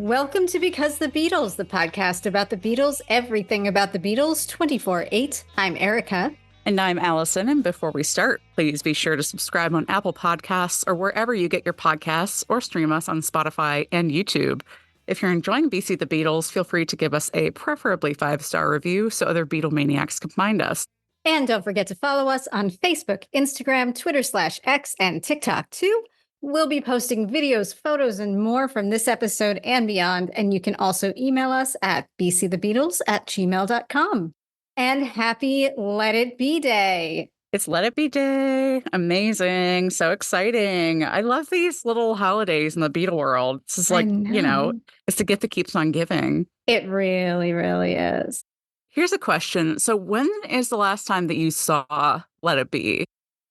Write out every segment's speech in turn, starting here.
Welcome to Because the Beatles, the podcast about the Beatles, everything about the Beatles, 24/8. I'm Erica. And I'm Allison. And before we start, please be sure to subscribe on Apple Podcasts or wherever you get your podcasts, or stream us on Spotify and YouTube. If you're enjoying BC the Beatles, feel free to give us a preferably 5-star review so other Beatlemaniacs can find us. And don't forget to follow us on Facebook, Instagram, Twitter/X, and TikTok too. We'll be posting videos, photos, and more from this episode and beyond. And you can also email us at bcthebeatles@gmail.com. And happy Let It Be Day. It's Let It Be Day. Amazing. So exciting. I love these little holidays in the Beatle world. It's just like, it's the gift that keeps on giving. It really, really is. Here's a question. So when is the last time that you saw Let It Be?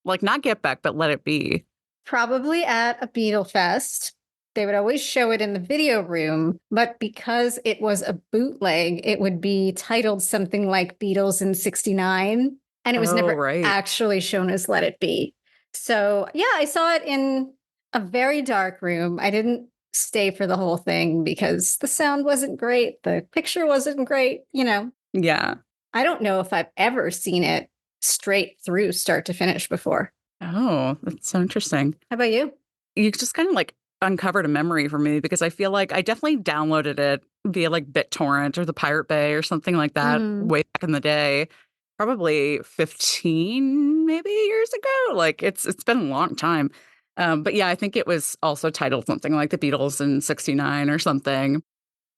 Like not Get Back, but Let It Be. Probably at a Beatle Fest. They would always show it in the video room, but because it was a bootleg, it would be titled something like Beatles in '69, and it was never actually shown as Let It Be. So yeah, I saw it in a very dark room. I didn't stay for the whole thing because the sound wasn't great. The picture wasn't great, Yeah. I don't know if I've ever seen it straight through start to finish before. Oh, that's so interesting. How about you? You just kind of like uncovered a memory for me because I feel like I definitely downloaded it via like BitTorrent or the Pirate Bay or something like that way back in the day, probably 15 maybe years ago. Like it's been a long time. But yeah, I think it was also titled something like The Beatles in '69 or something.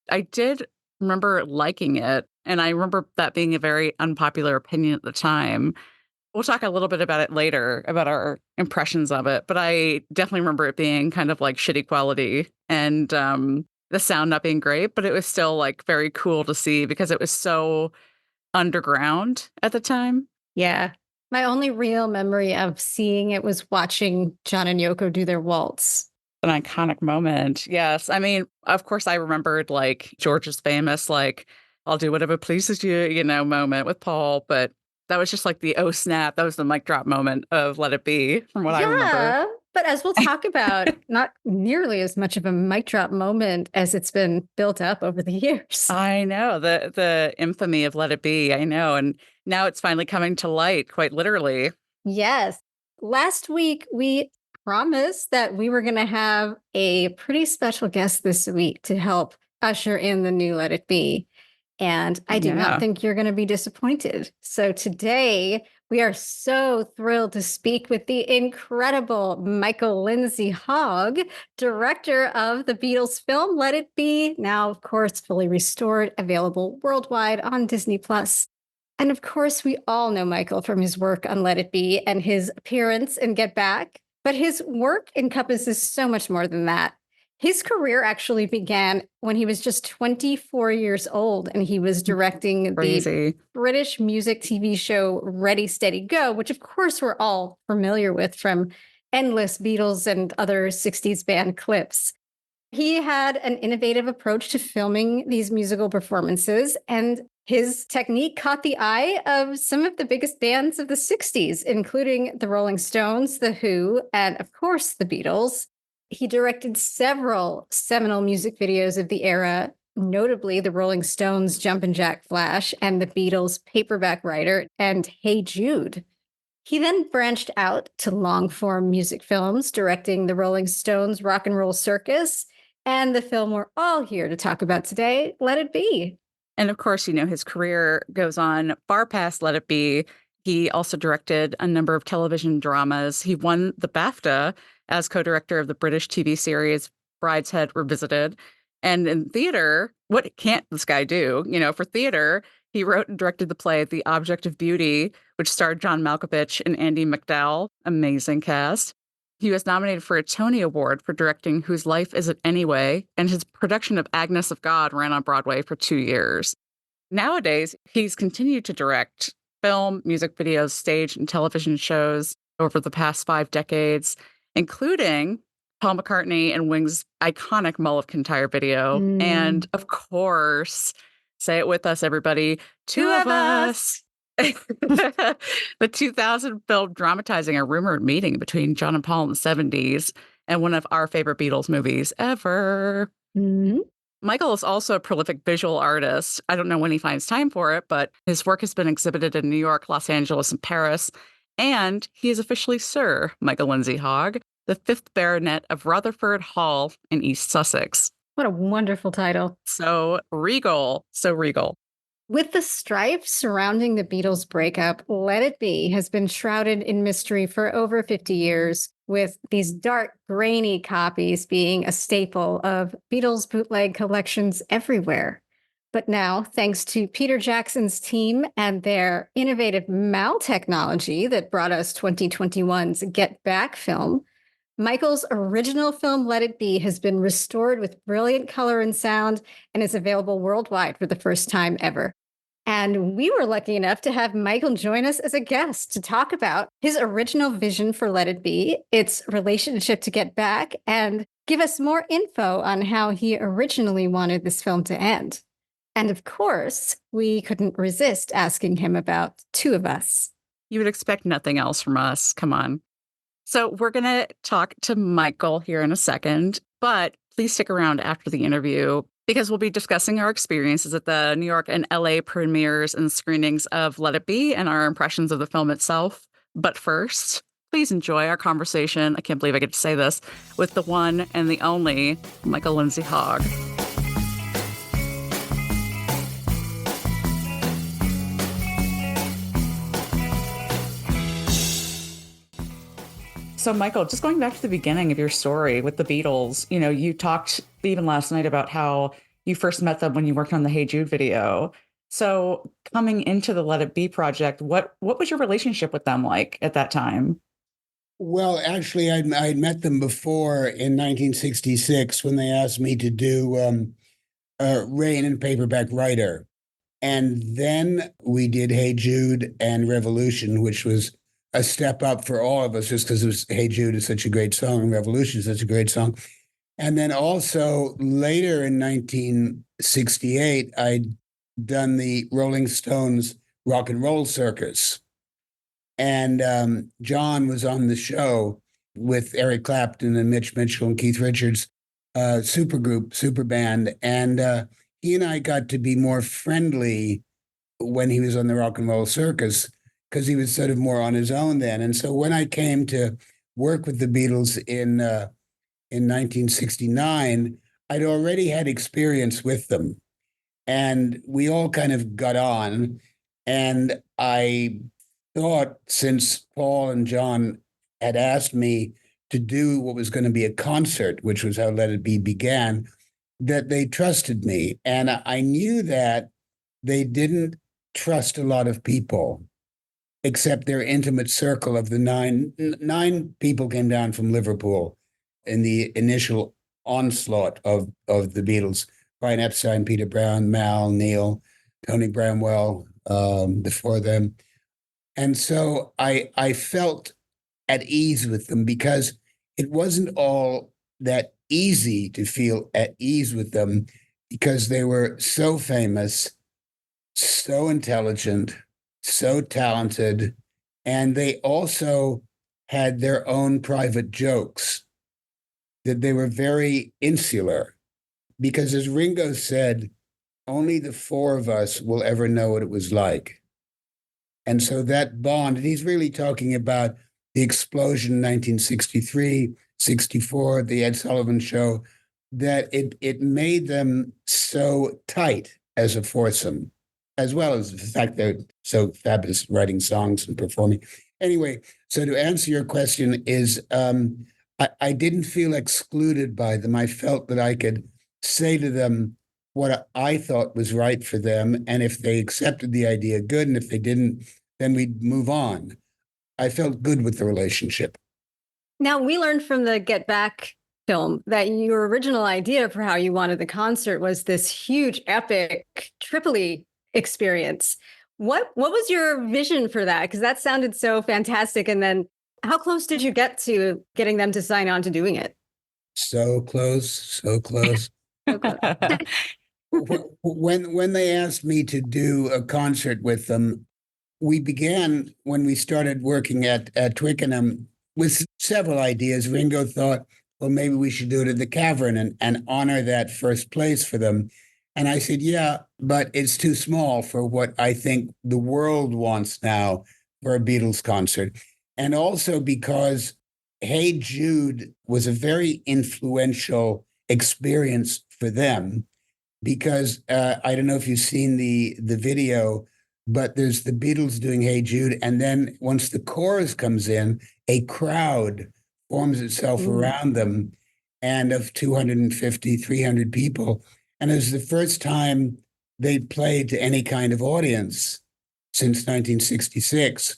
I did remember liking it, and I remember that being a very unpopular opinion at the time. We'll talk a little bit about it later, about our impressions of it, but I definitely remember it being kind of like shitty quality and the sound not being great, but it was still like very cool to see because it was so underground at the time. Yeah. My only real memory of seeing it was watching John and Yoko do their waltz. An iconic moment. Yes. I mean, of course, I remembered like George's famous, like, I'll do whatever pleases you, moment with Paul, but that was just like the oh snap. That was the mic drop moment of Let It Be from what I remember. But as we'll talk about, not nearly as much of a mic drop moment as it's been built up over the years. I know the infamy of Let It Be. I know. And now it's finally coming to light, quite literally. Yes. Last week, we promised that we were going to have a pretty special guest this week to help usher in the new Let It Be. And I do not think you're going to be disappointed. So today, we are so thrilled to speak with the incredible Michael Lindsay-Hogg, director of the Beatles film Let It Be, now, of course, fully restored, available worldwide on Disney+. And of course, we all know Michael from his work on Let It Be and his appearance in Get Back, but his work encompasses so much more than that. His career actually began when he was just 24 years old, and he was directing the British music TV show Ready, Steady, Go, which of course we're all familiar with from endless Beatles and other 60s band clips. He had an innovative approach to filming these musical performances, and his technique caught the eye of some of the biggest bands of the 60s, including the Rolling Stones, The Who, and of course the Beatles. He directed several seminal music videos of the era, notably the Rolling Stones' Jumpin' Jack Flash and the Beatles' Paperback Writer and Hey Jude. He then branched out to long-form music films, directing the Rolling Stones' Rock and Roll Circus and the film we're all here to talk about today, Let It Be. And of course, his career goes on far past Let It Be. He also directed a number of television dramas. He won the BAFTA as co-director of the British TV series Brideshead Revisited. And in theater, what can't this guy do? For theater, he wrote and directed the play The Object of Beauty, which starred John Malkovich and Andie MacDowell. Amazing cast. He was nominated for a Tony Award for directing Whose Life Is It Anyway? And his production of Agnes of God ran on Broadway for 2 years. Nowadays, he's continued to direct film, music videos, stage, and television shows over the past 5 decades, including Paul McCartney and Wings' iconic Mull of Kintyre video. And of course, say it with us, everybody, Two of Us. The 2000 film dramatizing a rumored meeting between John and Paul in the 70s, and one of our favorite Beatles movies ever. Michael is also a prolific visual artist. I don't know when he finds time for it, but his work has been exhibited in New York, Los Angeles, and Paris. And he is officially Sir Michael Lindsay-Hogg, the fifth Baronet of Rutherford Hall in East Sussex. What a wonderful title. So regal, so regal. With the strife surrounding the Beatles' breakup, Let It Be has been shrouded in mystery for over 50 years, with these dark, grainy copies being a staple of Beatles bootleg collections everywhere. But now, thanks to Peter Jackson's team and their innovative MAL technology that brought us 2021's Get Back film, Michael's original film, Let It Be, has been restored with brilliant color and sound and is available worldwide for the first time ever. And we were lucky enough to have Michael join us as a guest to talk about his original vision for Let It Be, its relationship to Get Back, and give us more info on how he originally wanted this film to end. And of course, we couldn't resist asking him about Two of Us. You would expect nothing else from us. Come on. So we're going to talk to Michael here in a second, but please stick around after the interview because we'll be discussing our experiences at the New York and LA premieres and screenings of Let It Be and our impressions of the film itself. But first, please enjoy our conversation, I can't believe I get to say this, with the one and the only Michael Lindsay-Hogg. So, Michael, just going back to the beginning of your story with the Beatles, you talked even last night about how you first met them when you worked on the Hey Jude video. So coming into the Let It Be project, what was your relationship with them like at that time? Well, actually, I'd met them before in 1966 when they asked me to do Rain and Paperback Writer. And then we did Hey Jude and Revolution, which was a step up for all of us just because it was Hey Jude is such a great song and Revolution is such a great song. And then also later in 1968, I'd done the Rolling Stones Rock and Roll Circus. And John was on the show with Eric Clapton and Mitch Mitchell and Keith Richards, super band. And he and I got to be more friendly when he was on the Rock and Roll Circus because he was sort of more on his own then. And so when I came to work with the Beatles in 1969, I'd already had experience with them. And we all kind of got on. And I thought, since Paul and John had asked me to do what was going to be a concert, which was how Let It Be began, that they trusted me. And I knew that they didn't trust a lot of people, except their intimate circle of the nine people came down from Liverpool in the initial onslaught of the Beatles. Brian Epstein, Peter Brown, Mal, Neil, Tony Bramwell, before them. And so I felt at ease with them because it wasn't all that easy to feel at ease with them because they were so famous, so intelligent, so talented, and they also had their own private jokes, that they were very insular. Because as Ringo said, only the four of us will ever know what it was like. And so that bond, and he's really talking about the explosion in 1963, 64, the Ed Sullivan Show, that it made them so tight as a foursome, as well as the fact they're so fabulous writing songs and performing. Anyway, so to answer your question is, I didn't feel excluded by them. I felt that I could say to them what I thought was right for them. And if they accepted the idea, good. And if they didn't, then we'd move on. I felt good with the relationship. Now, we learned from the Get Back film that your original idea for how you wanted the concert was this huge, epic Tripoli experience. What was your vision for that? Because that sounded so fantastic. And then how close did you get to getting them to sign on to doing it? So close, so close. So close. When they asked me to do a concert with them, we began when we started working at Twickenham with several ideas. Ringo thought well, maybe we should do it at the Cavern and honor that first place for them. And I said, yeah, but it's too small for what I think the world wants now for a Beatles concert. And also because Hey Jude was a very influential experience for them, because I don't know if you've seen the video, but there's the Beatles doing Hey Jude, and then once the chorus comes in, a crowd forms itself around them, and of 250, 300 people. And it was the first time they played to any kind of audience since 1966.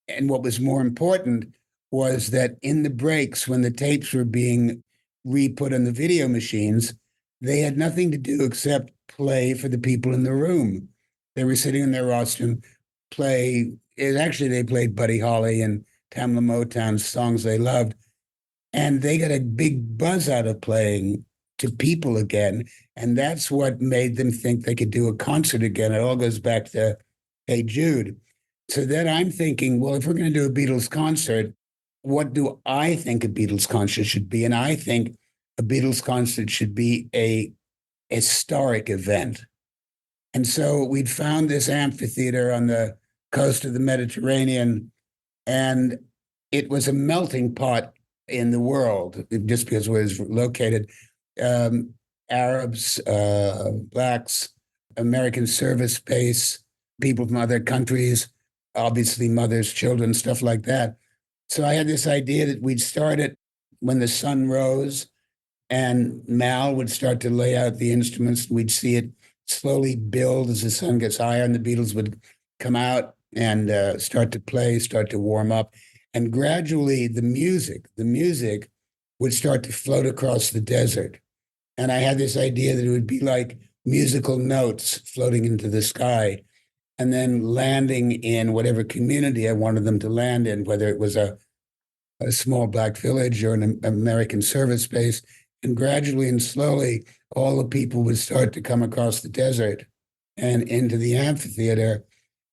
And what was more important was that in the breaks, when the tapes were being re-put on the video machines, they had nothing to do except play for the people in the room. They were sitting in their rostrum, actually, they played Buddy Holly and Tamla Motown's songs they loved. And they got a big buzz out of playing to people again. And that's what made them think they could do a concert again. It all goes back to Hey Jude. So then I'm thinking, well, if we're going to do a Beatles concert, what do I think a Beatles concert should be? And I think a Beatles concert should be a historic event. And so we'd found this amphitheater on the coast of the Mediterranean, and it was a melting pot in the world, just because it was located. Arabs, Blacks, American service base, people from other countries, obviously mothers, children, stuff like that. So I had this idea that we'd start it when the sun rose, and Mal would start to lay out the instruments. We'd see it slowly build as the sun gets higher, and the Beatles would come out and start to play, start to warm up. And gradually the music would start to float across the desert. And I had this idea that it would be like musical notes floating into the sky and then landing in whatever community I wanted them to land in, whether it was a small Black village or an American service base. And gradually and slowly, all the people would start to come across the desert and into the amphitheater,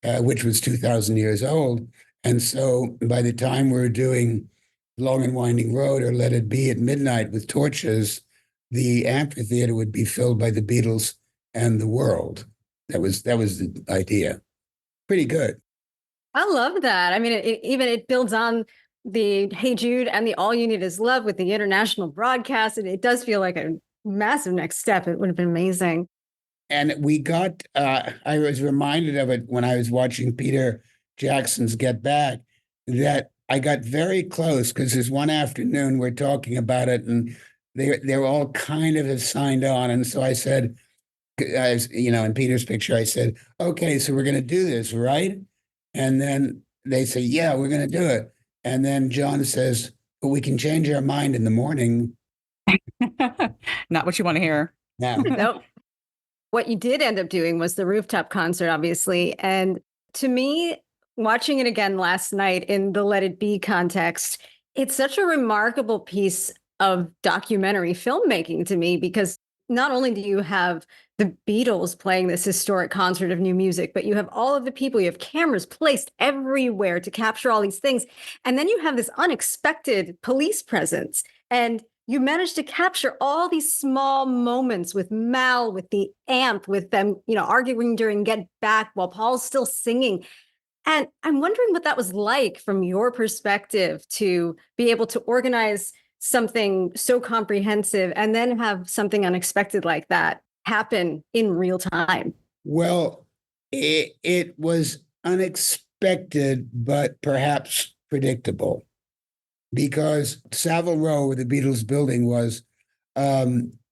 which was 2,000 years old. And so by the time we were doing Long and Winding Road or Let It Be at midnight with torches, the amphitheater would be filled by the Beatles and the world. That was the idea. Pretty good. I love that. I mean, it builds on the Hey Jude and the All You Need Is Love with the international broadcast. And it does feel like a massive next step. It would have been amazing. And we got, I was reminded of it when I was watching Peter Jackson's Get Back, that I got very close because there's one afternoon we're talking about it and they're all kind of have signed on. And so I said, in Peter's picture, I said, okay, so we're going to do this, right? And then they say, yeah, we're going to do it. And then John says, but we can change our mind in the morning. Not what you want to hear. Yeah. Nope. What you did end up doing was the rooftop concert, obviously. And to me, watching it again last night in the Let It Be context, it's such a remarkable piece of documentary filmmaking to me, because not only do you have the Beatles playing this historic concert of new music, but you have all of the people, you have cameras placed everywhere to capture all these things. And then you have this unexpected police presence. And you managed to capture all these small moments with Mal, with the amp, with them, arguing during Get Back while Paul's still singing. And I'm wondering what that was like from your perspective to be able to organize something so comprehensive and then have something unexpected like that happen in real time. Well, it was unexpected, but perhaps predictable, because Savile Row, where the Beatles building was,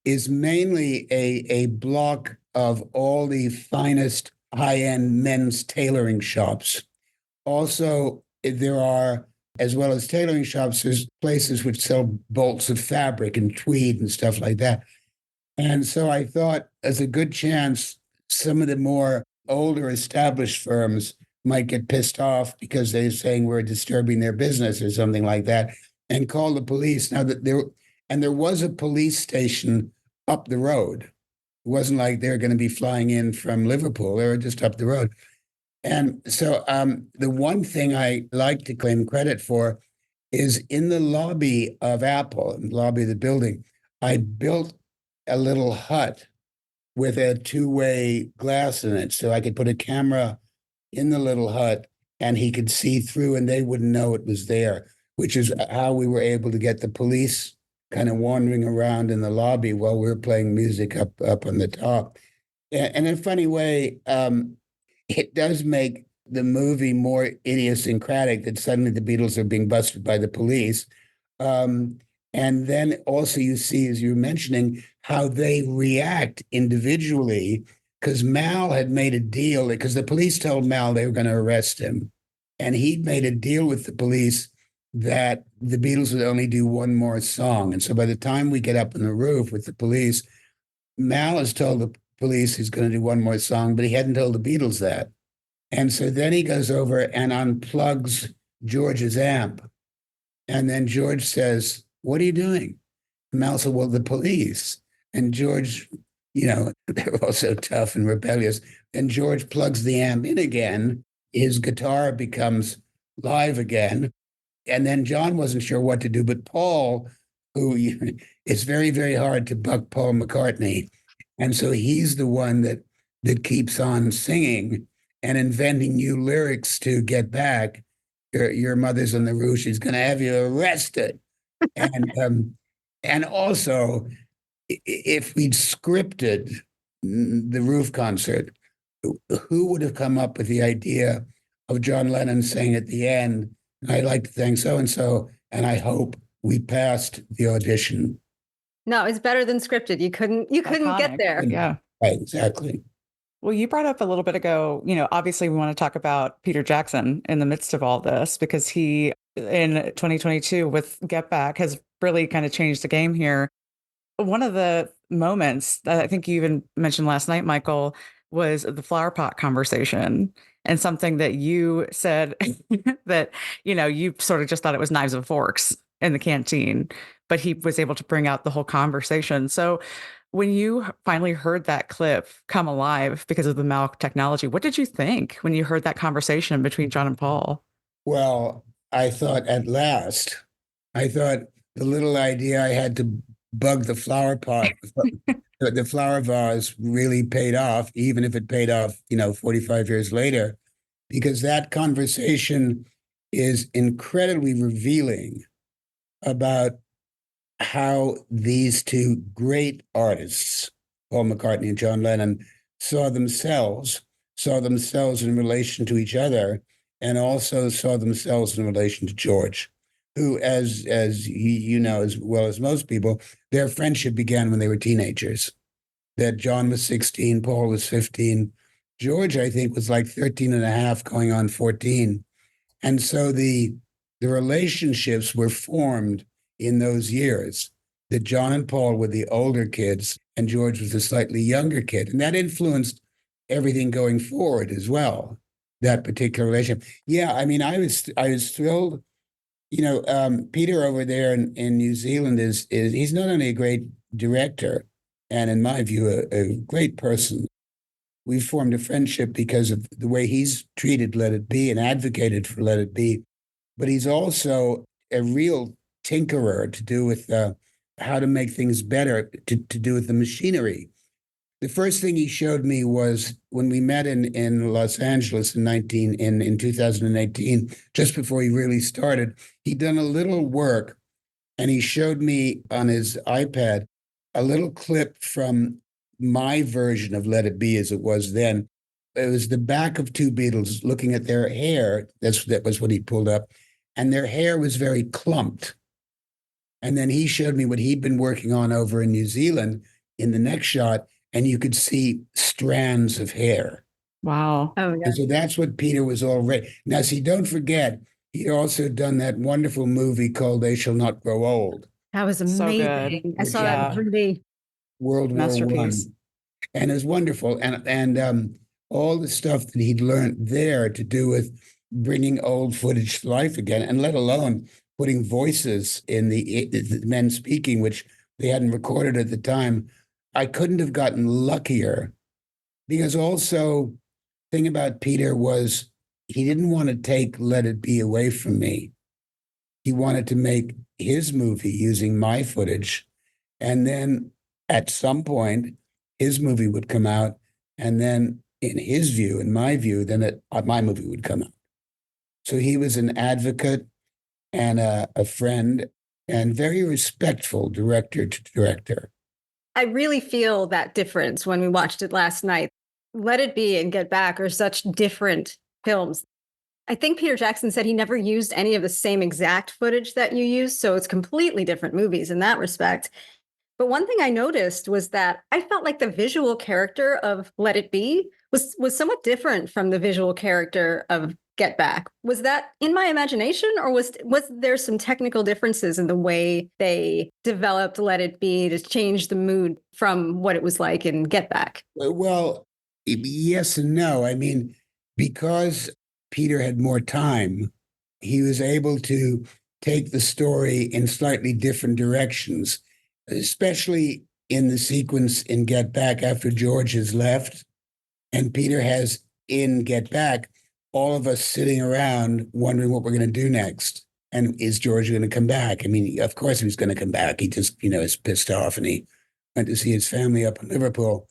is mainly a block of all the finest high-end men's tailoring shops. Also, there are, as well as tailoring shops, there's places which sell bolts of fabric and tweed and stuff like that. And so I thought, as a good chance, some of the more older established firms might get pissed off because they're saying we're disturbing their business or something like that, and call the police. Now that there was a police station up the road. It wasn't like they're going to be flying in from Liverpool. They were just up the road. And so the one thing I like to claim credit for is in the lobby of Apple, in the lobby of the building. I built a little hut with a two-way glass in it, so I could put a camera in the little hut and he could see through and they wouldn't know it was there, which is how we were able to get the police kind of wandering around in the lobby while we were playing music up on the top. And in a funny way, it does make the movie more idiosyncratic that suddenly the Beatles are being busted by the police. Um, and then also you see, as you're mentioning, how they react individually, because Mal had made a deal, because the police told Mal they were going to arrest him. And he'd made a deal with the police that the Beatles would only do one more song. And so by the time we get up on the roof with the police, Mal has told the police he's going to do one more song, but he hadn't told the Beatles that. And so then he goes over and unplugs George's amp. And then George says, "What are you doing?" And Mal said, "Well, the police." And George, they're all so tough and rebellious. And George plugs the amp in again. His guitar becomes live again. And then John wasn't sure what to do, but Paul, it's very, very hard to buck Paul McCartney. And so he's the one that keeps on singing and inventing new lyrics to Get Back. Your mother's on the roof. She's going to have you arrested. And also, if we'd scripted the Roof concert, who would have come up with the idea of John Lennon saying at the end, "I'd like to thank so-and-so, and I hope we passed the audition." No, it's better than scripted. You couldn't Iconic. get there. Yeah. Right, exactly. Well, you brought up a little bit ago, obviously we want to talk about Peter Jackson in the midst of all this, because he, in 2022 with Get Back, has really kind of changed the game here. One of the moments that I think you even mentioned last night, Michael, was the flower pot conversation, and something that you said that, you sort of just thought it was knives and forks in the canteen, but he was able to bring out the whole conversation. So when you finally heard that clip come alive because of the Mal technology, what did you think when you heard that conversation between John and Paul? Well, I thought the little idea I had to bug the flower pot, the flower vase really paid off, even if it paid off, 45 years later, because that conversation is incredibly revealing about how these two great artists, Paul McCartney and John Lennon, saw themselves in relation to each other, and also saw themselves in relation to George, who, as you know as well as most people, their friendship began when they were teenagers. That John was 16, Paul was 15. George, I think, was like 13 and a half, going on 14. And so the relationships were formed in those years, that John and Paul were the older kids and George was the slightly younger kid. And that influenced everything going forward as well, that particular relationship. Yeah, I mean, I was thrilled. Peter over there in New Zealand is he's not only a great director and, in my view, a great person. We've formed a friendship because of the way he's treated Let It Be and advocated for Let It Be. But he's also a real tinkerer to do with how to make things better, to do with the machinery. The first thing he showed me was when we met in Los Angeles in 2018, just before he really started. He'd done a little work, and he showed me on his iPad a little clip from my version of Let It Be as it was then. It was the back of two Beatles looking at their hair. That was what he pulled up. And their hair was very clumped. And then he showed me what he'd been working on over in New Zealand in the next shot, and you could see strands of hair. Wow. Oh, yeah. And so that's what Peter was already. Now, see, don't forget, he'd also done that wonderful movie called They Shall Not Grow Old. That was So amazing. good. I saw Yeah. that in 3D. World War Masterpiece. One. And it was wonderful. And all the stuff that he'd learned there to do with bringing old footage to life again, and let alone putting voices in the men speaking, which they hadn't recorded at the time. I couldn't have gotten luckier, because also thing about Peter was he didn't want to take Let It Be away from me. he wanted to make his movie using my footage. And then at some point, his movie would come out. And then in his view, in my view, then my movie would come out. So he was an advocate and a friend and very respectful director to director. I really feel that difference when we watched it last night. Let It Be and Get Back are such different films. I think Peter Jackson said he never used any of the same exact footage that you used, so it's completely different movies in that respect. But one thing I noticed was that I felt like the visual character of Let It Be was somewhat different from the visual character of Get Back. Was that in my imagination, or was there some technical differences in the way they developed Let It Be to change the mood from what it was like in Get Back? Well, yes and no. I mean, because Peter had more time, he was able to take the story in slightly different directions, especially in the sequence in Get Back after George has left. And Peter has in Get Back all of us sitting around wondering what we're going to do next. And is George going to come back? I mean, of course he was going to come back. He just, is pissed off and he went to see his family up in Liverpool.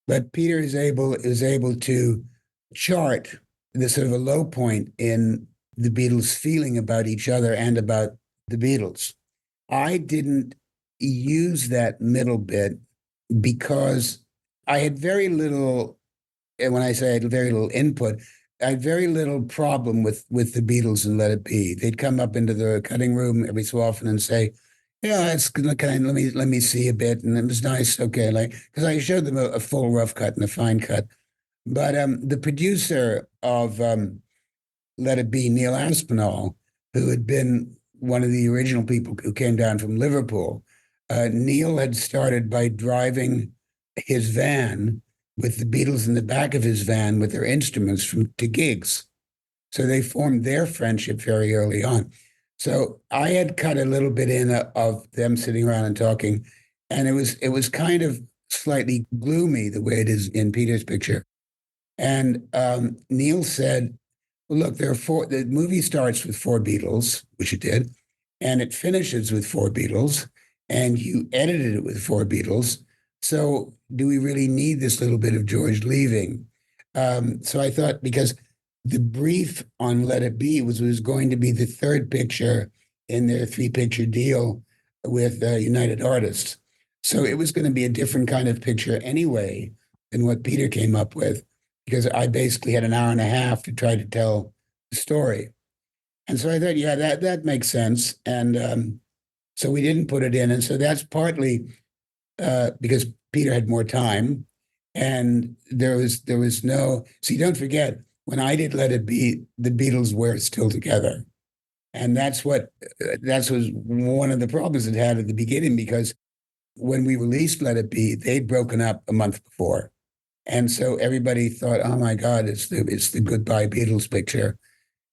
But Peter is able to chart the sort of a low point in the Beatles' feeling about each other and about the Beatles. I didn't use that middle bit because I had very little, and when I say I had very little input, I had very little problem with the Beatles and Let It Be. They'd come up into the cutting room every so often and say, "Yeah, it's kind of, let me see a bit," and it was nice. Okay, like because I showed them a full rough cut and a fine cut. But the producer of Let It Be, Neil Aspinall, who had been one of the original people who came down from Liverpool, Neil had started by driving his van with the Beatles in the back of his van with their instruments to gigs. So they formed their friendship very early on. So I had cut a little bit in of them sitting around and talking, and it was kind of slightly gloomy the way it is in Peter's picture. And Neil said, well, look, there are four. The movie starts with four Beatles, which it did, and it finishes with four Beatles, and you edited it with four Beatles. So, do we really need this little bit of George leaving? So I thought because the brief on Let It Be was going to be the third picture in their three-picture deal with United Artists, so it was going to be a different kind of picture anyway than what Peter came up with because I basically had an hour and a half to try to tell the story. And so I thought, yeah, that makes sense. And so we didn't put it in. And so that's partly because Peter had more time. And there was no, see, don't forget, when I did Let It Be, the Beatles were still together. And that was one of the problems it had at the beginning, because when we released Let It Be, they'd broken up a month before. And so everybody thought, oh my God, it's the Goodbye Beatles picture.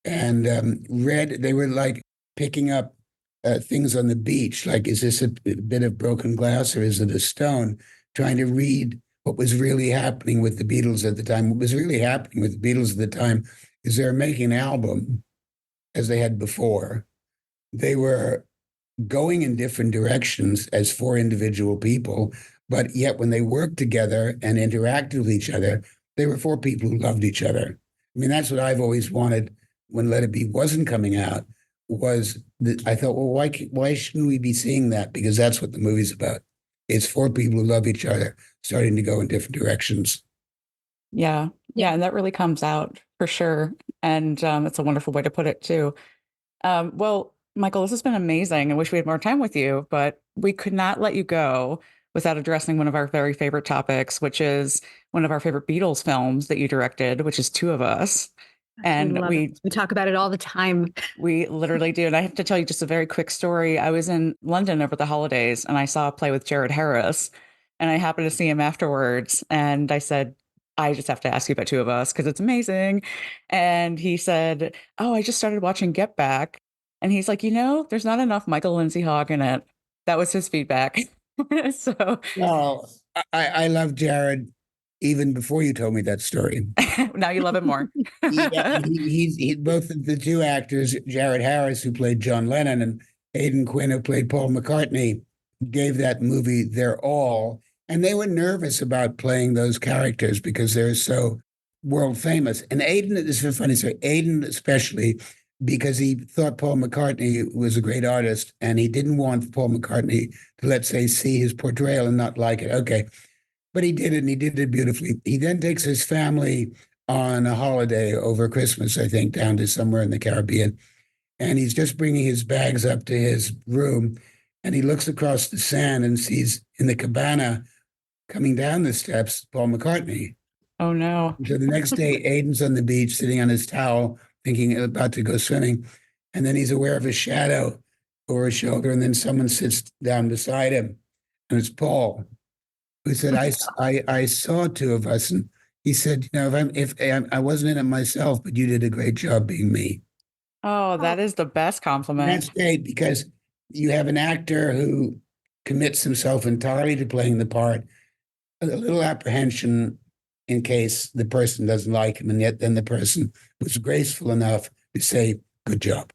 And they were like picking up things on the beach, like, is this a bit of broken glass or is it a stone? Trying to read what was really happening with the Beatles at the time. What was really happening with the Beatles at the time is they were making an album as they had before. They were going in different directions as four individual people, but yet when they worked together and interacted with each other, they were four people who loved each other. I mean, that's what I've always wanted when Let It Be wasn't coming out, was that I thought, well, why shouldn't we be seeing that? Because that's what the movie's about. It's four people who love each other starting to go in different directions. Yeah. Yeah. And that really comes out for sure. And it's a wonderful way to put it too. Well, Michael, this has been amazing. I wish we had more time with you, but we could not let you go without addressing one of our very favorite topics, which is one of our favorite Beatles films that you directed, which is Two of Us. And We talk about it all the time. we literally do. And I have to tell you just a very quick story. I was in London over the holidays and I saw a play with Jared Harris, and I happened to see him afterwards. And I said, I just have to ask you about Two of Us because it's amazing. And he said, oh, I just started watching Get Back. And he's like, there's not enough Michael Lindsay-Hogg in it. That was his feedback. So Well, I love Jared. even before you told me that story. Now you love it more. Both of the two actors, Jared Harris, who played John Lennon, and Aidan Quinn, who played Paul McCartney, gave that movie their all. And they were nervous about playing those characters because they're so world famous. And Aidan, this is a funny story, Aidan especially, because he thought Paul McCartney was a great artist and he didn't want Paul McCartney to, let's say, see his portrayal and not like it. Okay. But he did it, and he did it beautifully. He then takes his family on a holiday over Christmas, I think, down to somewhere in the Caribbean. And he's just bringing his bags up to his room. And he looks across the sand and sees in the cabana coming down the steps, Paul McCartney. Oh, no. So the next day, Aidan's on the beach sitting on his towel, thinking about to go swimming. And then he's aware of a shadow over his shoulder. And then someone sits down beside him. And it's Paul, who said, I saw two of us. And he said, if I wasn't in it myself, but you did a great job being me. Oh, that is the best compliment. And that's great because you have an actor who commits himself entirely to playing the part, a little apprehension in case the person doesn't like him. And yet then the person was graceful enough to say, good job.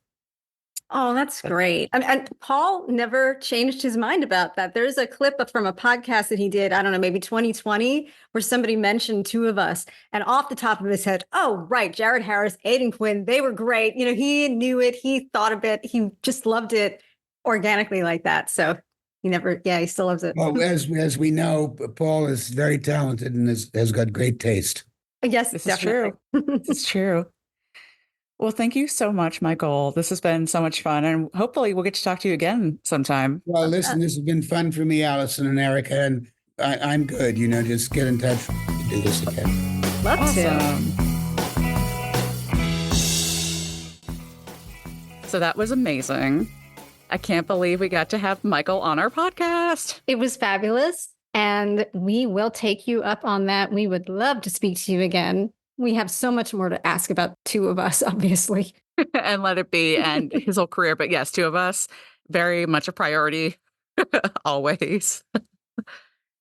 Oh, that's great. And Paul never changed his mind about that. There's a clip from a podcast that he did, I don't know, maybe 2020, where somebody mentioned two of us. And off the top of his head, oh, right, Jared Harris, Aidan Quinn, they were great. He knew it. He thought of it. He just loved it organically like that. So he still loves it. Well, as we know, Paul is very talented and has got great taste. Yes, this definitely. is true. This is true. Well, thank you so much, Michael. This has been so much fun, and hopefully we'll get to talk to you again sometime. Well, listen, this has been fun for me, Allison and Erica, and I'm good. Just get in touch to do this again. Love Awesome. So that was amazing. I can't believe we got to have Michael on our podcast. It was fabulous, and we will take you up on that. We would love to speak to you again. We have so much more to ask about two of us, obviously. And Let It Be and his whole career. But yes, two of us, very much a priority, always.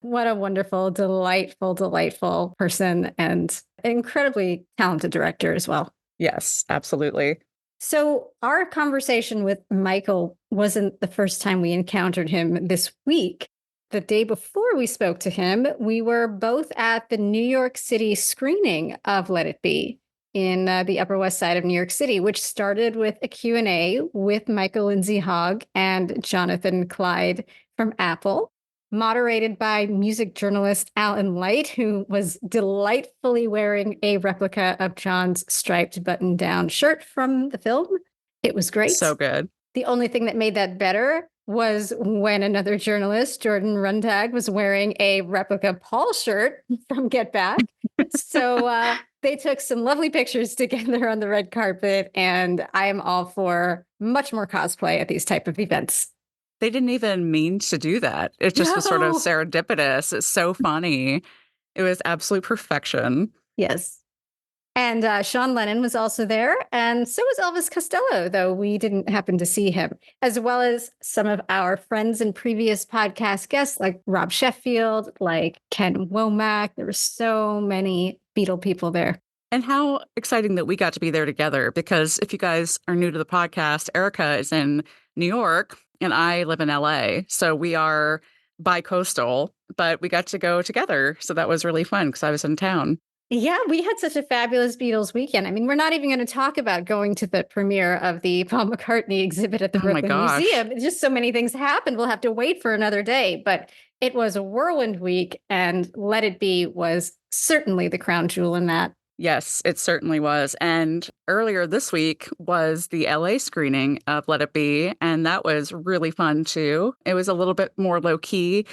What a wonderful, delightful person and incredibly talented director as well. Yes, absolutely. So our conversation with Michael wasn't the first time we encountered him this week. The day before we spoke to him, we were both at the New York City screening of Let It Be in the Upper West Side of New York City, which started with a Q&A with Michael Lindsay-Hogg and Jonathan Clyde from Apple, moderated by music journalist Alan Light, who was delightfully wearing a replica of John's striped button-down shirt from the film. It was great. So good. The only thing that made that better was when another journalist, Jordan Runtag, was wearing a replica Paul shirt from Get Back. So they took some lovely pictures together on the red carpet, and I am all for much more cosplay at these type of events. They didn't even mean to do that. It just was sort of serendipitous. It's so funny. It was absolute perfection. Yes. And Sean Lennon was also there, and so was Elvis Costello, though we didn't happen to see him, as well as some of our friends and previous podcast guests like Rob Sheffield, like Ken Womack. There were so many Beatle people there. And how exciting that we got to be there together, because if you guys are new to the podcast, Erica is in New York and I live in LA. So we are bi-coastal, but we got to go together. So that was really fun because I was in town. Yeah, we had such a fabulous Beatles weekend. I mean, we're not even going to talk about going to the premiere of the Paul McCartney exhibit at the Brooklyn Museum. It's just so many things happened. We'll have to wait for another day. But it was a whirlwind week, and Let It Be was certainly the crown jewel in that. Yes, it certainly was. And earlier this week was the LA screening of Let It Be, and that was really fun too. It was a little bit more low key,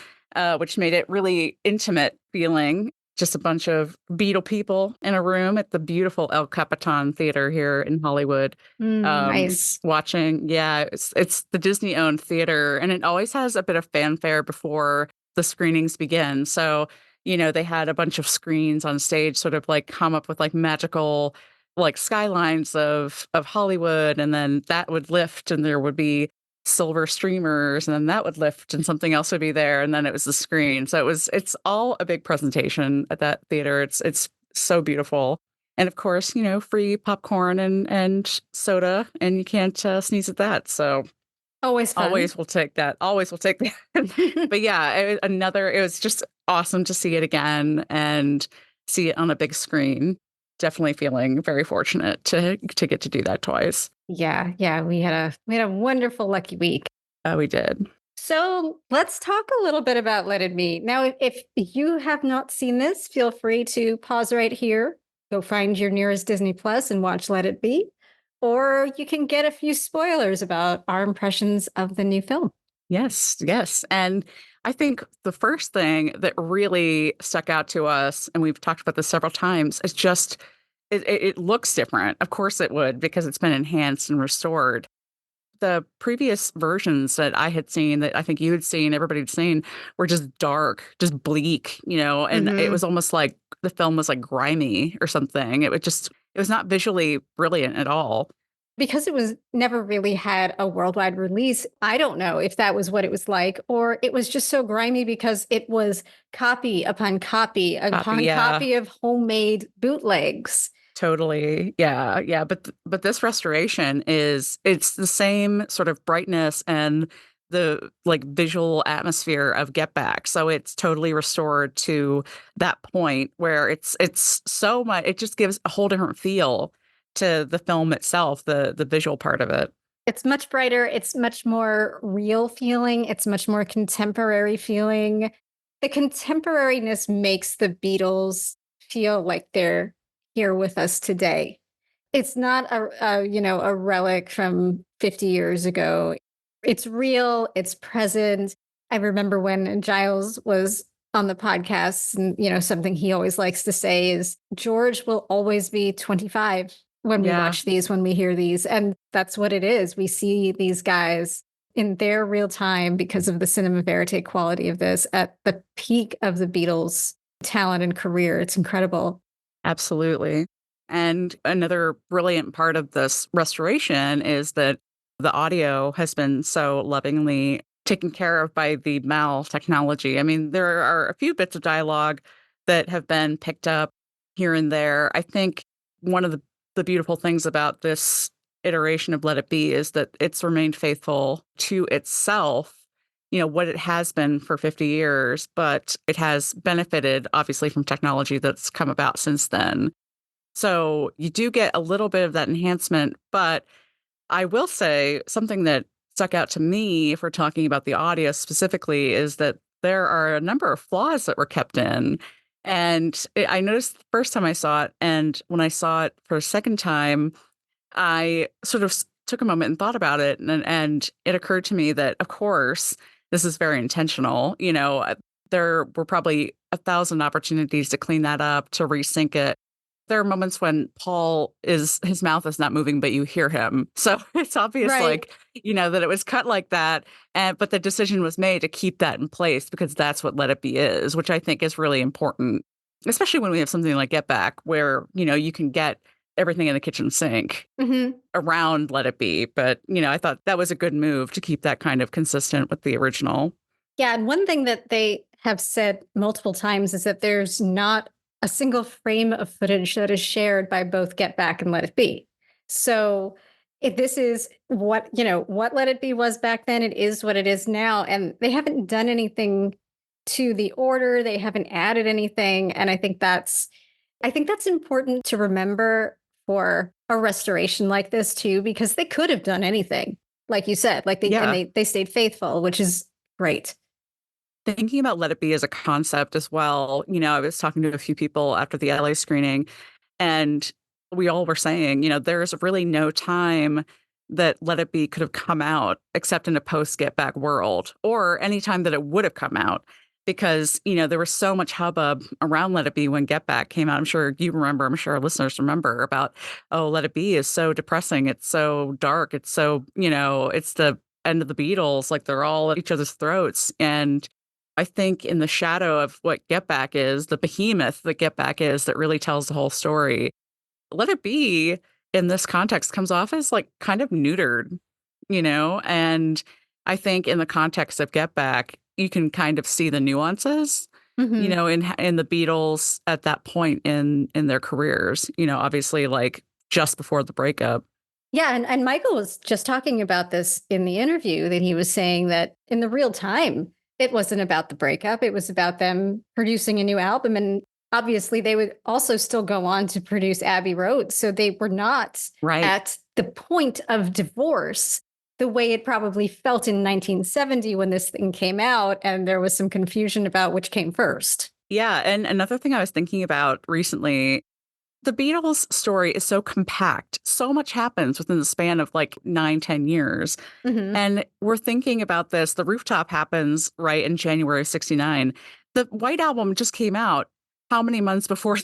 which made it really intimate feeling. Just a bunch of Beatle people in a room at the beautiful El Capitan Theater here in Hollywood. Nice. Watching, it's the Disney-owned theater, and it always has a bit of fanfare before the screenings begin. So, they had a bunch of screens on stage sort of like come up with like magical like skylines of Hollywood, and then that would lift and there would be silver streamers, and then that would lift and something else would be there, and then it was the screen. So it's all a big presentation at that theater. It's so beautiful. And of course, free popcorn and soda, and you can't sneeze at that. So Always fun. always will take that. Always will take that. But yeah, it was just awesome to see it again and see it on a big screen. Definitely feeling very fortunate to get to do that twice. Yeah, we had a wonderful lucky week. We did. So let's talk a little bit about Let It Be. Now, if you have not seen this, feel free to pause right here, go find your nearest Disney Plus and watch Let It Be. Or you can get a few spoilers about our impressions of the new film. Yes, yes. And I think the first thing that really stuck out to us, and we've talked about this several times, is just it looks different. Of course it would, because it's been enhanced and restored. The previous versions that I had seen, that I think you had seen, everybody had seen, were just dark, just bleak, and it was almost like the film was like grimy or something. It was not visually brilliant at all. Because it was never really had a worldwide release, I don't know if that was what it was like, or it was just so grimy because it was copy upon copy upon copy of homemade bootlegs. Totally. Yeah. Yeah. But this restoration it's the same sort of brightness and the like visual atmosphere of Get Back. So it's totally restored to that point where it's so much, it just gives a whole different feel to the film itself, the visual part of it. It's much brighter. It's much more real feeling. It's much more contemporary feeling. The contemporariness makes the Beatles feel like they're here with us today. It's not a relic from 50 years ago. It's real. It's present. I remember when Giles was on the podcast, and something he always likes to say is George will always be 25 when we watch these, when we hear these. And that's what it is. We see these guys in their real time because of the cinema verite quality of this at the peak of the Beatles' talent and career. It's incredible. Absolutely. And another brilliant part of this restoration is that the audio has been so lovingly taken care of by the MAL technology. I mean, there are a few bits of dialogue that have been picked up here and there. I think one of the beautiful things about this iteration of Let It Be is that it's remained faithful to itself, what it has been for 50 years, but it has benefited obviously from technology that's come about since then. So you do get a little bit of that enhancement, but I will say something that stuck out to me, if we're talking about the audio specifically, is that there are a number of flaws that were kept in. And I noticed the first time I saw it, and when I saw it for a second time, I sort of took a moment and thought about it. And it occurred to me that, of course, this is very intentional. There were probably 1,000 opportunities to clean that up, to resync it. There are moments when his mouth is not moving, but you hear him. So it's obvious, Right. that it was cut like that. But the decision was made to keep that in place because that's what Let It Be is, which I think is really important, especially when we have something like Get Back, where, you can get everything in the kitchen sink around Let It Be. But, I thought that was a good move to keep that kind of consistent with the original. Yeah. And one thing that they have said multiple times is that there's not a single frame of footage that is shared by both Get Back and Let It Be. So if this is what Let It Be was back then, it is what it is now. And they haven't done anything to the order. They haven't added anything. And I think that's important to remember for a restoration like this too, because they could have done anything, like you said, and they stayed faithful, which is great. Thinking about Let It Be as a concept as well, I was talking to a few people after the LA screening, and we all were saying, there's really no time that Let It Be could have come out except in a post Get Back world, or any time that it would have come out, because, there was so much hubbub around Let It Be when Get Back came out. I'm sure you remember, I'm sure our listeners remember about, oh, Let It Be is so depressing. It's so dark. It's so, it's the end of the Beatles. Like they're all at each other's throats. And I think in the shadow of what Get Back is, the behemoth that Get Back is, that really tells the whole story, Let It Be in this context comes off as like kind of neutered. And I think in the context of Get Back, you can kind of see the nuances, Mhm. in the Beatles at that point in their careers, obviously like just before the breakup. Yeah, and Michael was just talking about this in the interview that he was saying that in the real time, it wasn't about the breakup. It was about them producing a new album. And obviously, they would also still go on to produce Abbey Road. So they were not Right. at the point of divorce the way it probably felt in 1970 when this thing came out. And there was some confusion about which came first. Yeah. And another thing I was thinking about recently, the Beatles story is so compact. So much happens within the span of like 9, 10 years. Hmm. And we're thinking about this. The Rooftop happens right in January of 69. The White Album just came out how many months before,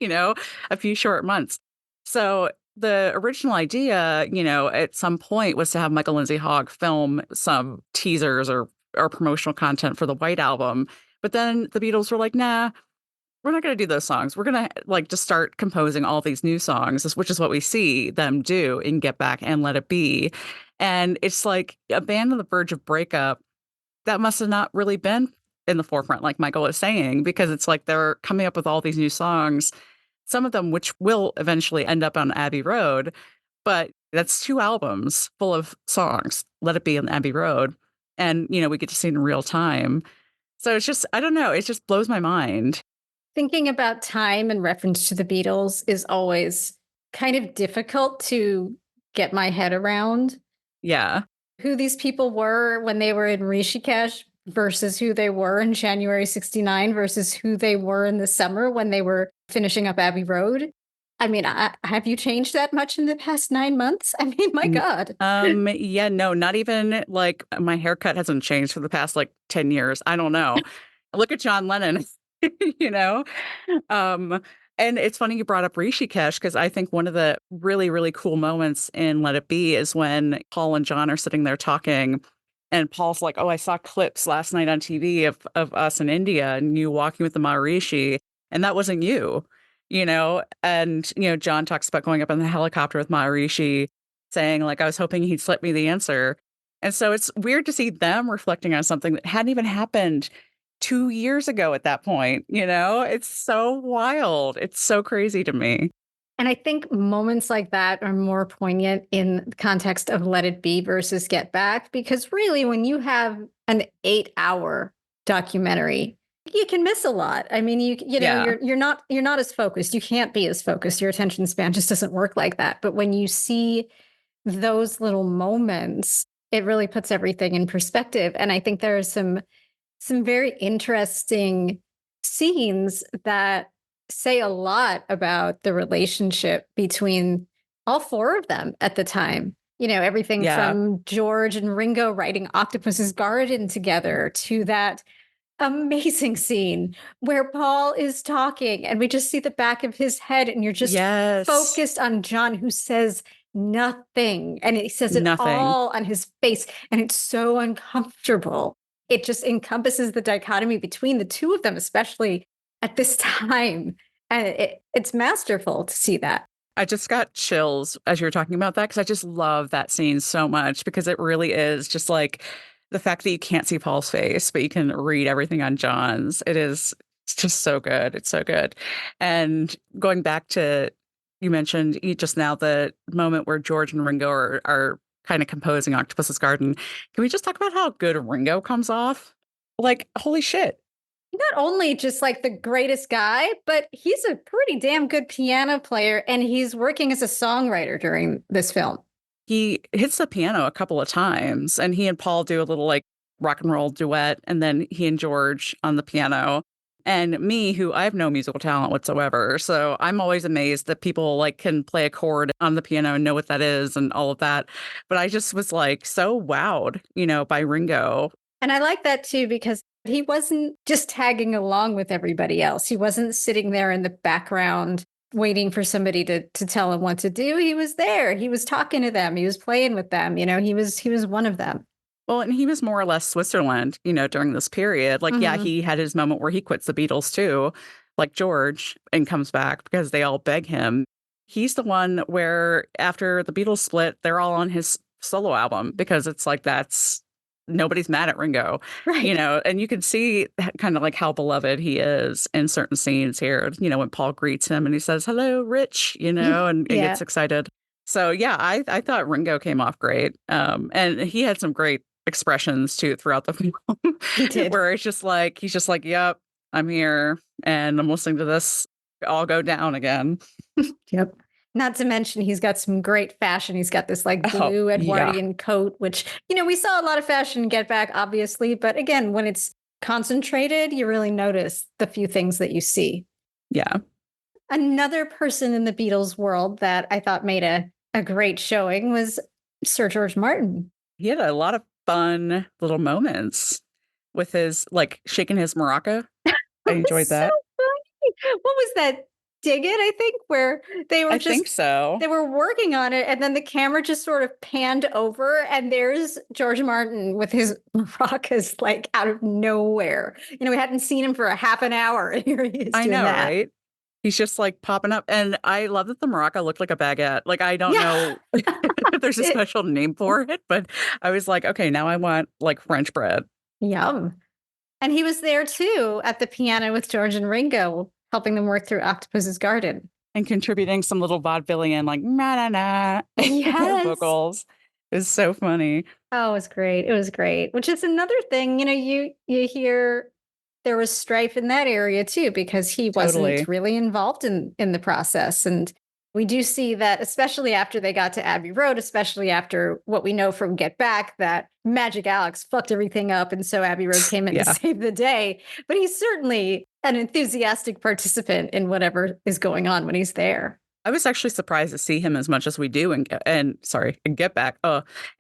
you know, a few short months. So the original idea, at some point was to have Michael Lindsay-Hogg film some teasers or promotional content for the White Album. But then the Beatles were like, nah, we're not going to do those songs. We're going to like just start composing all these new songs, which is what we see them do in Get Back and Let It Be. And it's like a band on the verge of breakup that must have not really been in the forefront, like Michael was saying, because it's like they're coming up with all these new songs, some of them which will eventually end up on Abbey Road. But that's 2 albums full of songs, Let It Be and Abbey Road. And, we get to see it in real time. So it's just, I don't know, it just blows my mind. Thinking about time in reference to the Beatles is always kind of difficult to get my head around Yeah. who these people were when they were in Rishikesh versus who they were in January 69 versus who they were in the summer when they were finishing up Abbey Road. I mean, have you changed that much in the past 9 months? I mean, my N God. yeah, no, not even, like, my haircut hasn't changed for the past, like, 10 years. I don't know. Look at John Lennon, you know? Um, and it's funny you brought up Rishikesh because I think one of the really, really cool moments in Let It Be is when Paul and John are sitting there talking, and Paul's like, "Oh, I saw clips last night on TV of us in India and you walking with the Maharishi, and that wasn't you." And, John talks about going up in the helicopter with Maharishi, saying, like, "I was hoping he'd slip me the answer." And so it's weird to see them reflecting on something that hadn't even happened 2 years ago at that point? It's so wild. It's so crazy to me. And I think moments like that are more poignant in the context of Let It Be versus Get Back, because really, when you have an 8-hour documentary, you can miss a lot. I mean, Yeah. you're not as focused. You can't be as focused. Your attention span just doesn't work like that. But when you see those little moments, it really puts everything in perspective. And I think there are some very interesting scenes that say a lot about the relationship between all four of them at the time. Everything Yeah. from George and Ringo writing Octopus's Garden together to that amazing scene where Paul is talking and we just see the back of his head and you're just Yes. focused on John who says nothing and he says it Nothing. all on his face and it's so uncomfortable. It just encompasses the dichotomy between the two of them, especially at this time. And it's masterful to see that. I just got chills as you were talking about that because I just love that scene so much because it really is just like the fact that you can't see Paul's face, but you can read everything on John's. It's just so good. It's so good. And going back to, you mentioned just now the moment where George and Ringo are kind of composing Octopus's Garden. Can we just talk about how good Ringo comes off? Like, holy shit. Not only just like the greatest guy, but he's a pretty damn good piano player and he's working as a songwriter during this film. He hits the piano a couple of times, and he and Paul do a little, like, rock and roll duet, and then he and George on the piano. And me, who I have no musical talent whatsoever, so I'm always amazed that people, like, can play a chord on the piano and know what that is and all of that. But I just was, like, so wowed by Ringo. And I like that too because he wasn't just tagging along with everybody else. He wasn't sitting there in the background waiting for somebody to tell him what to do. He was there. He was talking to them. He was playing with them. He was one of them. Well, and he was more or less Switzerland during this period. Like, yeah, Mhm. he had his moment where he quits the Beatles too, like George, and comes back because they all beg him. He's the one where after the Beatles split, they're all on his solo album, because it's like nobody's mad at Ringo, Right. and you can see kind of like how beloved he is in certain scenes here, when Paul greets him and he says, "Hello, Rich," and Yeah, gets excited. So yeah, I thought Ringo came off great. And he had some great expressions too throughout the film he did. where he's just like, "Yep, I'm here and I'm listening to this all go down again." Yep. Not to mention, he's got some great fashion. He's got this like Oh, blue yeah. Edwardian coat, which, we saw a lot of fashion in Get Back, obviously. But again, when it's concentrated, you really notice the few things that you see. Yeah. Another person in the Beatles world that I thought made a great showing was Sir George Martin. He had a lot of fun little moments with his like shaking his maraca. I It was enjoyed so that. funny. What was that? Dig It, I think, where they were I just think so. they were working on it, and then the camera just sort of panned over, and there's George Martin with his maracas like out of nowhere. We hadn't seen him for a half an hour, and here he is I doing know, that. right? He's just like popping up. And I love that the maraca looked like a baguette. Like, I don't Yeah, know if there's a it, special name for it, but I was like, okay, now I want like French bread. yum. And he was there too at the piano with George and Ringo, helping them work through Octopus's Garden. And contributing some little vaudevillian, like, na na na Yes. vocals. It's so funny. Oh, it was great. It was great. Which is another thing, you hear there was strife in that area too, because he wasn't Totally. really involved in the process. And we do see that, especially after they got to Abbey Road, especially after what we know from Get Back, that Magic Alex fucked everything up. And so Abbey Road came in to Yeah. save the day. But he's certainly an enthusiastic participant in whatever is going on when he's there. I was actually surprised to see him as much as we do in Get Back,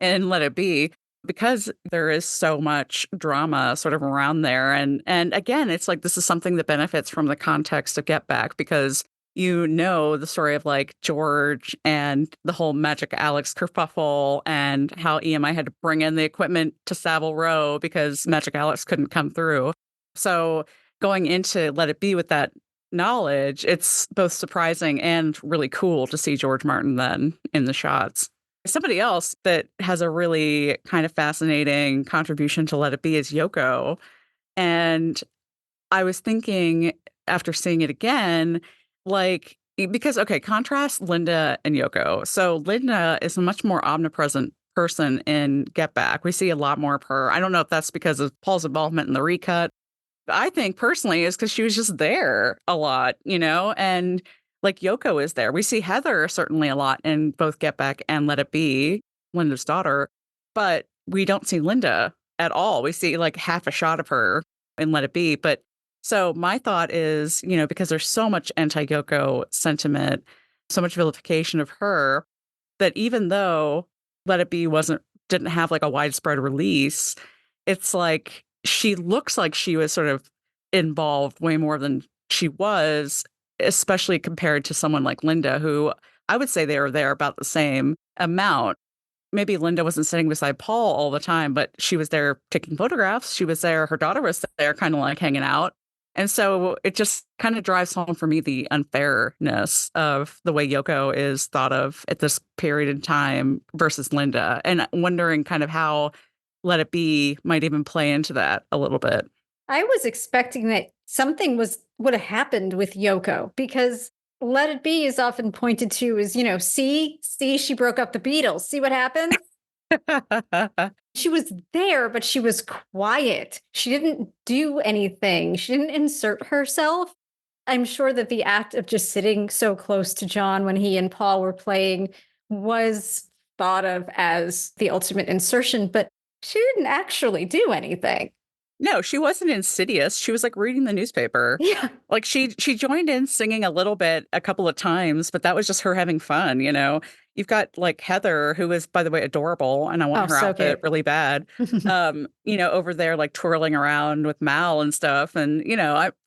and Let It Be, because there is so much drama sort of around there. And again, it's like this is something that benefits from the context of Get Back, because the story of like George and the whole Magic Alex kerfuffle and how EMI had to bring in the equipment to Savile Row because Magic Alex couldn't come through. So going into Let It Be with that knowledge, it's both surprising and really cool to see George Martin then in the shots. Somebody else that has a really kind of fascinating contribution to Let It Be is Yoko. And I was thinking after seeing it again, like, because, okay, contrast Linda and Yoko. So Linda is a much more omnipresent person in Get Back. We see a lot more of her. I don't know if that's because of Paul's involvement in the recut. I think personally is because she was just there a lot, and like Yoko is there. We see Heather certainly a lot in both Get Back and Let It Be, Linda's daughter, but we don't see Linda at all. We see like half a shot of her in Let It Be. But so my thought is, because there's so much anti-Yoko sentiment, so much vilification of her, that even though Let It Be didn't have like a widespread release, it's like she looks like she was sort of involved way more than she was, especially compared to someone like Linda, who I would say they were there about the same amount. Maybe Linda wasn't sitting beside Paul all the time, but she was there taking photographs. She was there. Her daughter was there kind of like hanging out. And so it just kind of drives home for me the unfairness of the way Yoko is thought of at this period in time versus Linda, and wondering kind of how Let It Be might even play into that a little bit. I was expecting that something would have happened with Yoko, because Let It Be is often pointed to as, see, she broke up the Beatles. See what happened? She was there, but she was quiet. She didn't do anything. She didn't insert herself. I'm sure that the act of just sitting so close to John when he and Paul were playing was thought of as the ultimate insertion, but she didn't actually do anything. No, she wasn't insidious. She was like reading the newspaper. Yeah. Like she joined in singing a little bit a couple of times, but that was just her having fun. You've got like Heather, who is, by the way, adorable, and I want Oh, her so outfit cute. really bad. Over there like twirling around with Mal and stuff. And,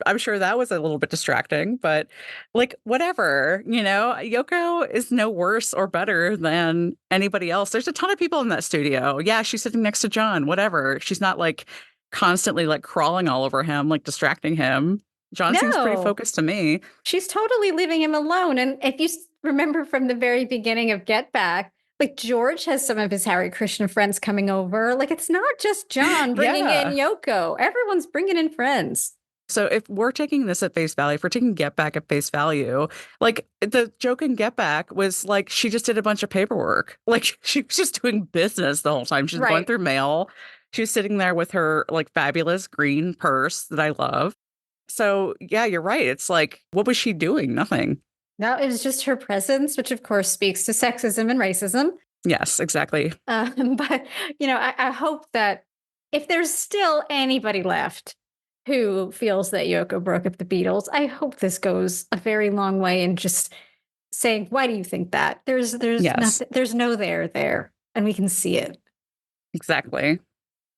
I'm sure that was a little bit distracting, but like whatever, Yoko is no worse or better than anybody else. There's a ton of people in that studio. Yeah, she's sitting next to John, whatever. She's not like constantly like crawling all over him, like distracting him. John seems pretty No, focused to me. she's totally leaving him alone. And if you remember from the very beginning of Get Back, Like George has some of his Harry Krishna friends coming over. Like it's not just John bringing in Yoko. Everyone's bringing in friends. So if we're taking this at face value, if we're taking Get Back at face value, like the joke in Get Back was like she just did a bunch of paperwork. Like she was just doing business the whole time. She's going through mail. She was sitting there with her like fabulous green purse that I love. So yeah, you're right. It's like, what was she doing? Nothing. No, it was just her presence, which of course speaks to sexism and racism. Yes, exactly. But, I hope that if there's still anybody left who feels that Yoko broke up the Beatles, I hope this goes a very long way in just saying, why do you think that? There's nothing, there's no there, and we can see it. Exactly.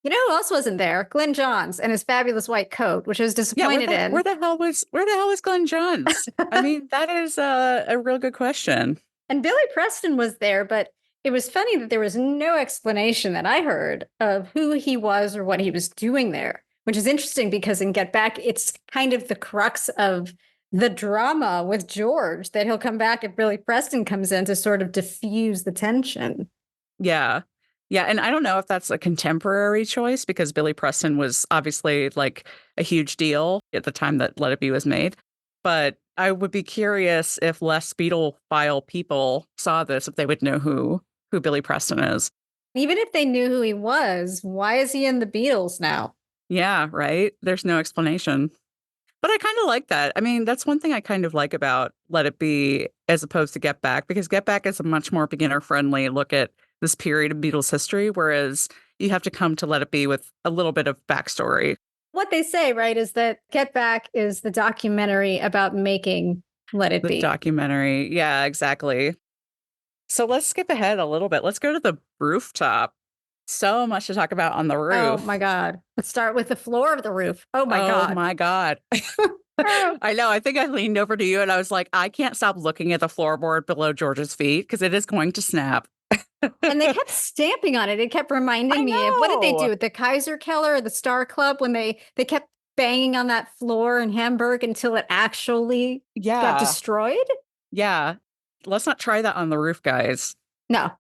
You know who else wasn't there? Glenn Johns and his fabulous white coat, which I was disappointed in. Where the hell was Glenn Johns? I mean, that is a real good question. And Billy Preston was there, but it was funny that there was no explanation that I heard of who he was or what he was doing there, which is interesting because in Get Back, it's kind of the crux of the drama with George that he'll come back if Billy Preston comes in to sort of diffuse the tension. Yeah. Yeah. And I don't know if that's a contemporary choice because Billy Preston was obviously like a huge deal at the time that Let It Be was made. But I would be curious if less Beatle-file people saw this, if they would know who Billy Preston is. Even if they knew who he was, why is he in the Beatles now? Yeah, right. There's no explanation. But I kind of like that. I mean, that's one thing I kind of like about Let It Be as opposed to Get Back, because Get Back is a much more beginner-friendly look at this period of Beatles history, whereas you have to come to Let It Be with a little bit of backstory. What they say, right, is that Get Back is the documentary about making Let It Be. The documentary. Yeah, exactly. So let's skip ahead a little bit. Let's go to the rooftop. So much to talk about on the roof. Oh my God. Let's start with the floor of the roof. Oh my God. Oh my God. I know. I think I leaned over to you and I was like, I can't stop looking at the floorboard below George's feet because it is going to snap. And they kept stamping on it. It kept reminding me of, what did they do at the Kaiser Keller or the Star Club when they kept banging on that floor in Hamburg until it actually got destroyed? Yeah. Let's not try that on the roof, guys. No.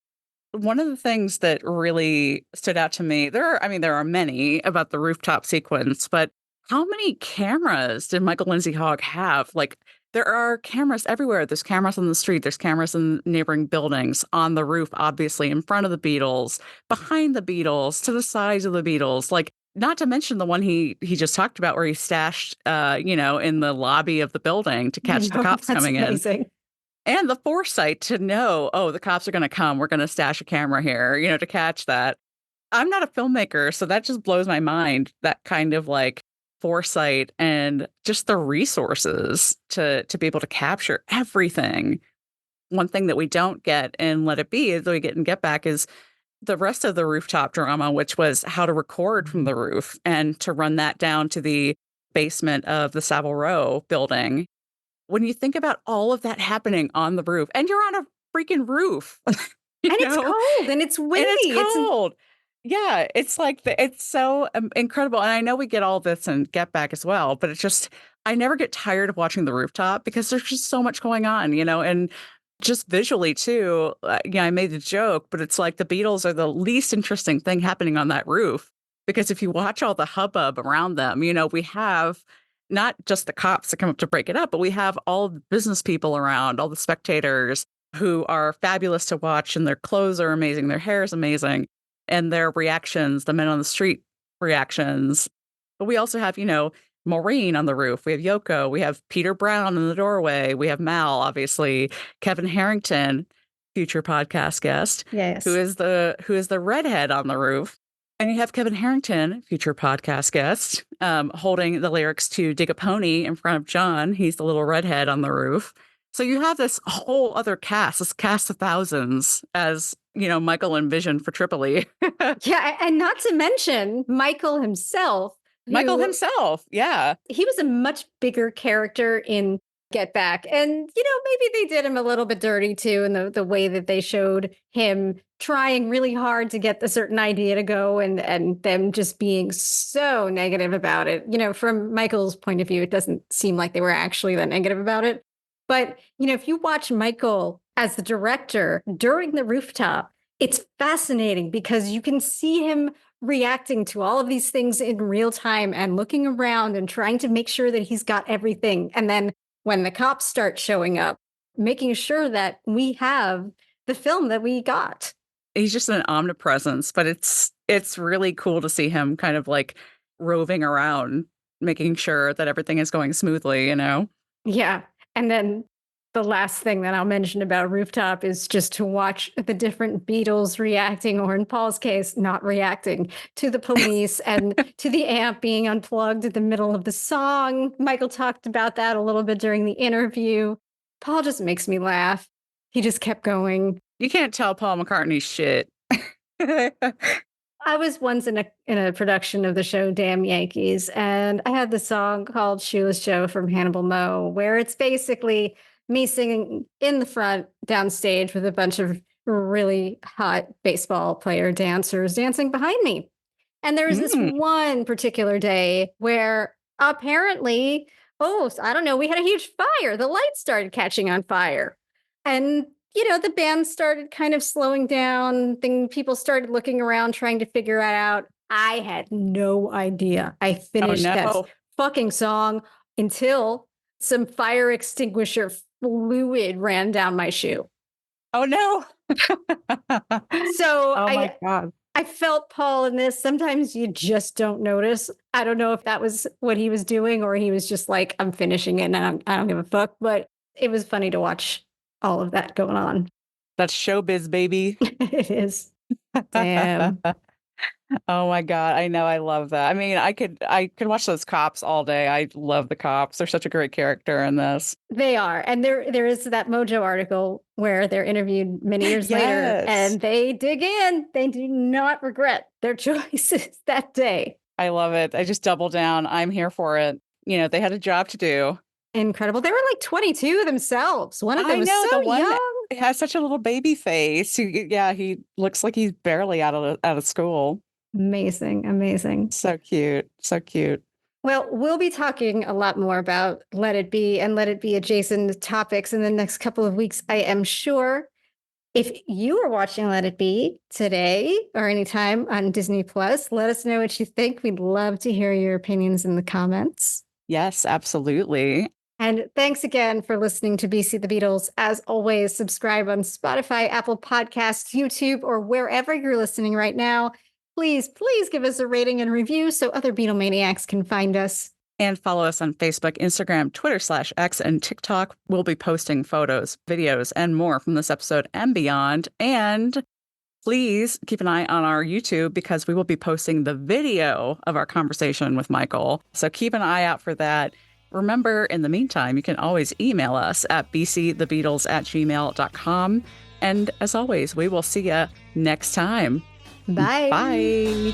One of the things that really stood out to me, there are many about the rooftop sequence, but how many cameras did Michael Lindsay-Hogg have? Like, there are cameras everywhere. There's cameras on the street. There's cameras in neighboring buildings, on the roof, obviously, in front of the Beatles, behind the Beatles, to the sides of the Beatles. Like, not to mention the one he just talked about where he stashed, in the lobby of the building to catch the cops coming in. And the foresight to know, oh, the cops are going to come. We're going to stash a camera here, to catch that. I'm not a filmmaker, so that just blows my mind, that kind of like foresight and just the resources to be able to capture everything. One thing that we don't get in Let It Be, that we get in Get Back, is the rest of the rooftop drama, which was how to record from the roof and to run that down to the basement of the Savile Row building. When you think about all of that happening on the roof, and you're on a freaking roof, it's cold and it's windy. And it's cold. Yeah, it's like it's so incredible. And I know we get all this in Get Back as well, but it's just, I never get tired of watching the rooftop because there's just so much going on, and just visually too. I made the joke, but it's like the Beatles are the least interesting thing happening on that roof, because if you watch all the hubbub around them, we have not just the cops that come up to break it up, but we have all the business people around, all the spectators who are fabulous to watch, and their clothes are amazing, their hair is amazing, and their reactions, the men on the street reactions. But we also have, Maureen on the roof. We have Yoko. We have Peter Brown in the doorway. We have Mal, obviously. Kevin Harrington, future podcast guest, yes, who is the redhead on the roof. And you have Kevin Harrington, future podcast guest, holding the lyrics to Dig a Pony in front of John. He's the little redhead on the roof. So you have this whole other cast, this cast of thousands, as, Michael envisioned for Tripoli. Yeah, and not to mention Michael himself. Yeah. He was a much bigger character in Get Back. And, maybe they did him a little bit dirty too, in the way that they showed him trying really hard to get a certain idea to go, and them just being so negative about it. From Michael's point of view, it doesn't seem like they were actually that negative about it. But, if you watch Michael as the director during the rooftop, it's fascinating because you can see him reacting to all of these things in real time and looking around and trying to make sure that he's got everything. And then when the cops start showing up, making sure that we have the film that we got. He's just an omnipresence, but it's really cool to see him kind of like roving around, making sure that everything is going smoothly, you know? Yeah. And then the last thing that I'll mention about Rooftop is just to watch the different Beatles reacting, or in Paul's case, not reacting to the police and to the amp being unplugged at the middle of the song. Michael talked about that a little bit during the interview. Paul just makes me laugh. He just kept going. You can't tell Paul McCartney's shit. I was once in a production of the show Damn Yankees, and I had the song called Shoeless Joe from Hannibal Moe, where it's basically me singing in the front downstage with a bunch of really hot baseball player dancers dancing behind me. And there was this one particular day where apparently, I don't know, we had a huge fire. The lights started catching on fire. And the band started kind of slowing down. People started looking around, trying to figure it out. I had no idea. I finished that fucking song until some fire extinguisher fluid ran down my shoe. Oh, no. So my God. I felt Paul in this. Sometimes you just don't notice. I don't know if that was what he was doing or he was just like, I'm finishing it and I don't give a fuck. But it was funny to watch all of that going on. That's showbiz, baby. It is. Damn. Oh my God. I know. I love that. I mean, I could watch those cops all day. I love the cops. They're such a great character in this. They are. And there is that Mojo article where they're interviewed many years later and they dig in. They do not regret their choices that day. I love it. I just double down. I'm here for it. They had a job to do. Incredible. They were like 22 themselves. One of them was so young. He has such a little baby face. He looks like he's barely out of school. Amazing. So cute. So cute. Well, we'll be talking a lot more about Let It Be and Let It Be adjacent topics in the next couple of weeks, I am sure. If you are watching Let It Be today or anytime on Disney Plus, let us know what you think. We'd love to hear your opinions in the comments. Yes, absolutely. And thanks again for listening to BC the Beatles. As always, subscribe on Spotify, Apple Podcasts, YouTube, or wherever you're listening right now. Please give us a rating and review so other Beatlemaniacs can find us. And follow us on Facebook, Instagram, Twitter/X, and TikTok. We'll be posting photos, videos, and more from this episode and beyond. And please keep an eye on our YouTube because we will be posting the video of our conversation with Michael. So keep an eye out for that. Remember, in the meantime, you can always email us at bcthebeatles@gmail.com. And as always, we will see you next time. Bye. Bye.